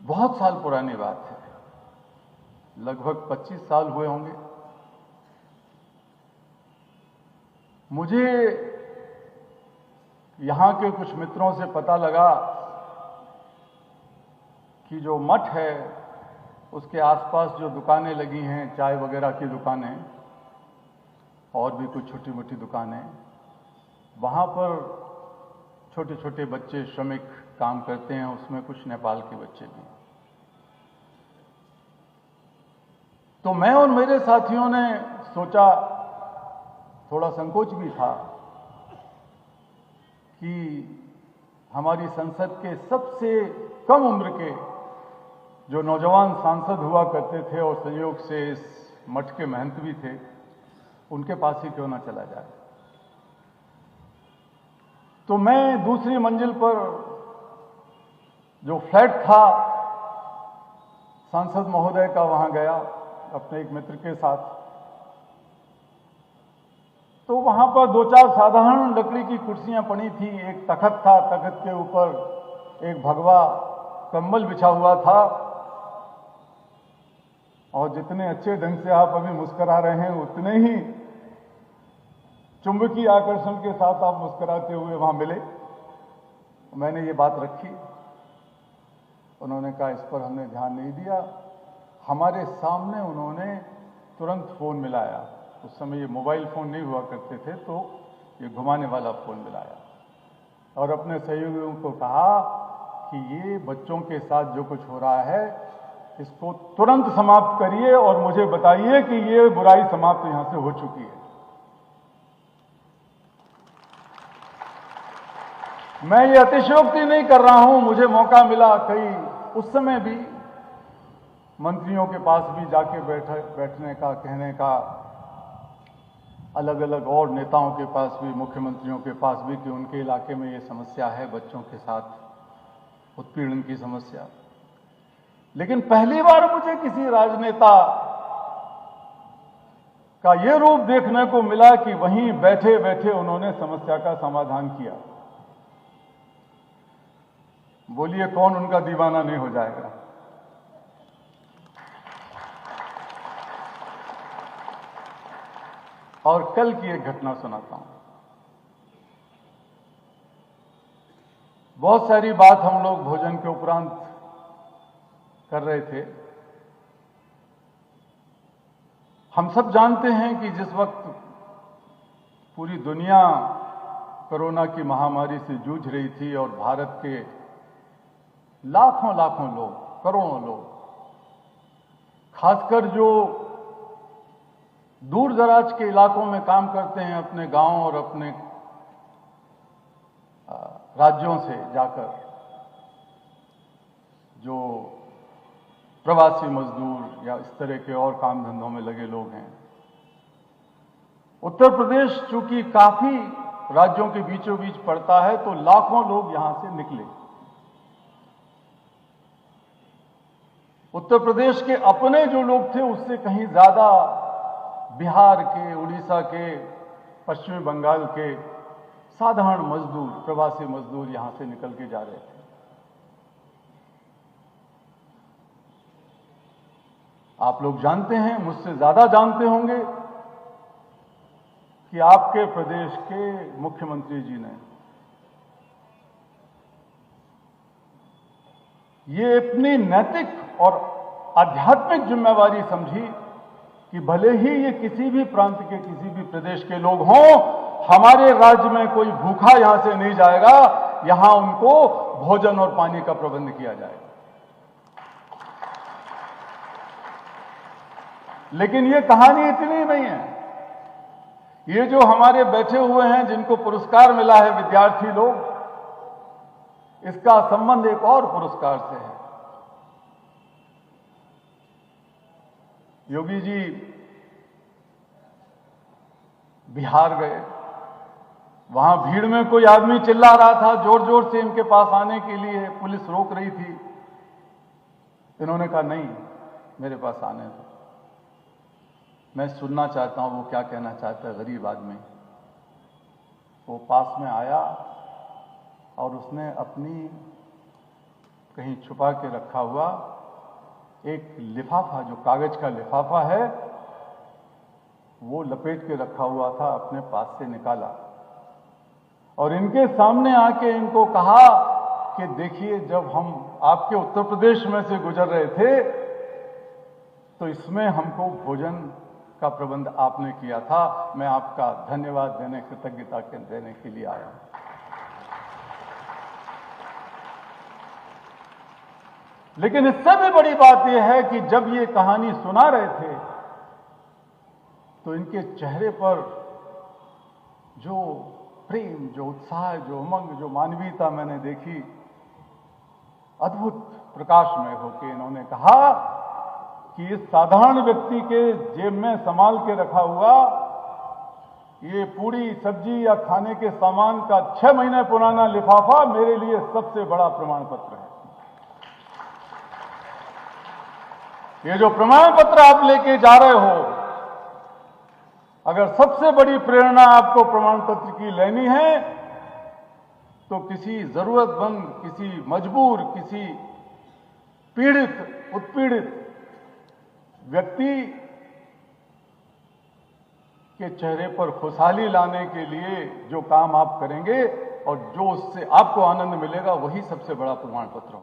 बहुत साल पुरानी बात है, लगभग 25 साल हुए होंगे। मुझे यहां के कुछ मित्रों से पता लगा कि जो मठ है उसके आसपास जो दुकानें लगी हैं, चाय वगैरह की दुकानें और भी कुछ छोटी मोटी दुकानें, वहां पर छोटे छोटे बच्चे श्रमिक काम करते हैं, उसमें कुछ नेपाल के बच्चे भी। तो मैं और मेरे साथियों ने सोचा, थोड़ा संकोच भी था, कि हमारी संसद के सबसे कम उम्र के जो नौजवान सांसद हुआ करते थे और संयोग से इस मठ के महंत भी थे, उनके पास ही क्यों ना चला जाए। तो मैं दूसरी मंजिल पर जो फ्लैट था सांसद महोदय का, वहां गया अपने एक मित्र के साथ। तो वहां पर दो चार साधारण लकड़ी की कुर्सियां पड़ी थी, एक तख्त था, तख्त के ऊपर एक भगवा कंबल बिछा हुआ था, और जितने अच्छे ढंग से आप अभी मुस्कुरा रहे हैं उतने ही चुंबकीय आकर्षण के साथ आप मुस्कुराते हुए वहां मिले। मैंने ये बात रखी, उन्होंने कहा इस पर हमने ध्यान नहीं दिया। हमारे सामने उन्होंने तुरंत फोन मिलाया, उस समय ये मोबाइल फोन नहीं हुआ करते थे, तो ये घुमाने वाला फोन मिलाया और अपने सहयोगियों को कहा कि ये बच्चों के साथ जो कुछ हो रहा है इसको तुरंत समाप्त करिए और मुझे बताइए कि ये बुराई समाप्त यहां से हो चुकी है। मैं ये अतिशयोक्ति नहीं कर रहा हूं, मुझे मौका मिला कई उस समय भी मंत्रियों के पास भी जाके बैठने का, कहने का, अलग अलग और नेताओं के पास भी, मुख्यमंत्रियों के पास भी, कि उनके इलाके में ये समस्या है, बच्चों के साथ उत्पीड़न की समस्या। लेकिन पहली बार मुझे किसी राजनेता का ये रूप देखने को मिला कि वहीं बैठे बैठे उन्होंने समस्या का समाधान किया। बोलिए कौन उनका दीवाना नहीं हो जाएगा। और कल की एक घटना सुनाता हूं। बहुत सारी बात हम लोग भोजन के उपरांत कर रहे थे। हम सब जानते हैं कि जिस वक्त पूरी दुनिया कोरोना की महामारी से जूझ रही थी और भारत के लाखों लाखों लोग, करोड़ों लोग, खासकर जो दूर दराज के इलाकों में काम करते हैं, अपने गांव और अपने राज्यों से जाकर, जो प्रवासी मजदूर या इस तरह के और काम धंधों में लगे लोग हैं। उत्तर प्रदेश चूंकि काफी राज्यों के बीचों बीच पड़ता है, तो लाखों लोग यहां से निकले। उत्तर प्रदेश के अपने जो लोग थे उससे कहीं ज्यादा बिहार के, उड़ीसा के, पश्चिमी बंगाल के साधारण मजदूर, प्रवासी मजदूर यहां से निकल के जा रहे थे। आप लोग जानते हैं, मुझसे ज्यादा जानते होंगे, कि आपके प्रदेश के मुख्यमंत्री जी ने ये अपनी नैतिक और आध्यात्मिक जिम्मेवारी समझी कि भले ही ये किसी भी प्रांत के, किसी भी प्रदेश के लोग हों, हमारे राज्य में कोई भूखा यहां से नहीं जाएगा, यहां उनको भोजन और पानी का प्रबंध किया जाएगा। लेकिन ये कहानी इतनी नहीं है। ये जो हमारे बैठे हुए हैं, जिनको पुरस्कार मिला है, विद्यार्थी लोग, इसका संबंध एक और पुरस्कार से है। योगी जी बिहार गए, वहां भीड़ में कोई आदमी चिल्ला रहा था जोर जोर से इनके पास आने के लिए, पुलिस रोक रही थी। इन्होंने कहा नहीं, मेरे पास आने दो, मैं सुनना चाहता हूं वो क्या कहना चाहता है गरीब आदमी। वो पास में आया और उसने अपनी कहीं छुपा के रखा हुआ एक लिफाफा, जो कागज का लिफाफा है, वो लपेट के रखा हुआ था, अपने पास से निकाला और इनके सामने आके इनको कहा कि देखिए, जब हम आपके उत्तर प्रदेश में से गुजर रहे थे तो इसमें हमको भोजन का प्रबंध आपने किया था। मैं आपका धन्यवाद देने, कृतज्ञता देने के लिए आया हूं। लेकिन इससे भी बड़ी बात यह है कि जब ये कहानी सुना रहे थे तो इनके चेहरे पर जो प्रेम, जो उत्साह, जो उमंग, जो मानवीयता मैंने देखी, अद्भुत प्रकाशमय होकर इन्होंने कहा कि इस साधारण व्यक्ति के जेब में संभाल के रखा हुआ ये पूरी सब्जी या खाने के सामान का 6 महीने पुराना लिफाफा मेरे लिए सबसे बड़ा प्रमाण पत्र है। ये जो प्रमाण पत्र आप लेके जा रहे हो, अगर सबसे बड़ी प्रेरणा आपको प्रमाण पत्र की लेनी है तो किसी जरूरतमंद, किसी मजबूर, किसी पीड़ित, उत्पीड़ित व्यक्ति के चेहरे पर खुशहाली लाने के लिए जो काम आप करेंगे और जो उससे आपको आनंद मिलेगा, वही सबसे बड़ा प्रमाण पत्र होगा।